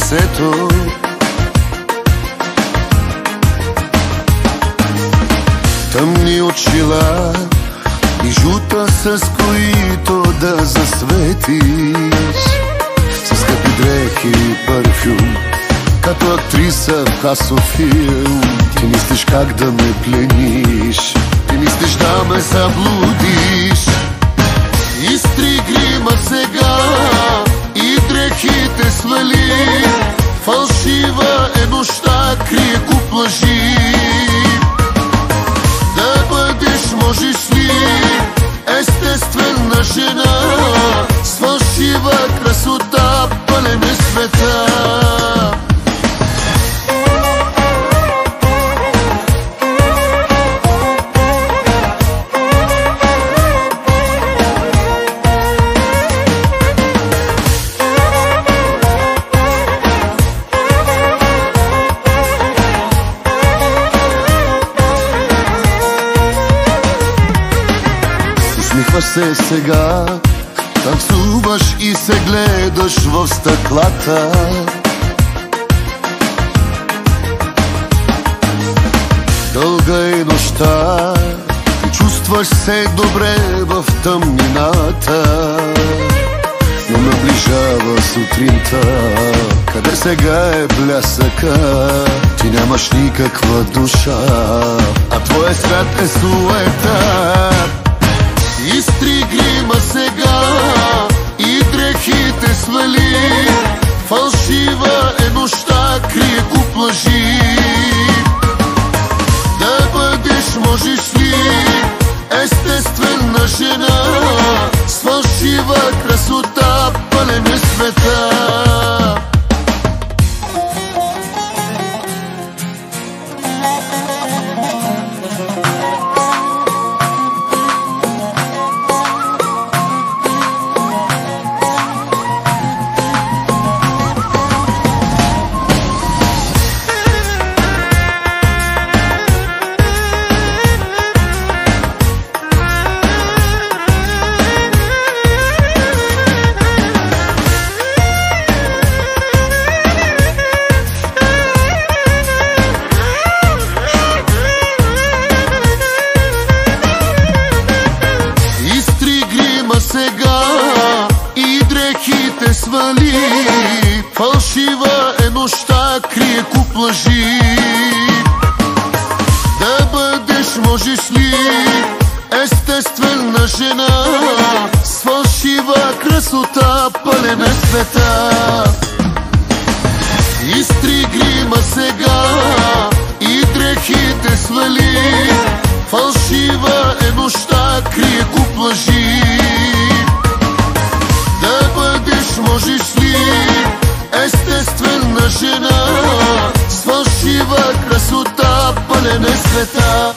сърцето. Тъмни очила, бижута, с които да засветиш, с скъпи дрехи и парфюм, като актриса в хасов филм. Ти мислиш как да ме плениш, ти мислиш да ме заблудиш. Изтри грима сега и дрехите свали, фалшива е нощта, крие куп лъжи. Да бъдеш, можеш ли, естествена жена, с фалшива красота пълен е света. Усмихваш се сега, танцуваш и се гледаш в стъклата. Дълга е нощта и чувстваш се добре в тъмнината, но наближава сутринта. Къде сега е блясъка? Ти нямаш никаква душа, а твоя свят е суета. Изтри грима сега и дрехите свали, фалшива е нощта, крие куп лъжи. Да бъдеш, можеш ли, естествена жена, с фалшива красота пълен е света. Сега и дрехите свали, фалшива е нощта, крие куп лъжи. Да бъдеш, можеш ли, естествена жена, с фалшива красота пълен е света. Изтри грима сега и дрехите свали, фалшива е нощта, крие куп лъжи. Да бъдеш, можеш ли, естествена жена, с фалшива красота пълен е света.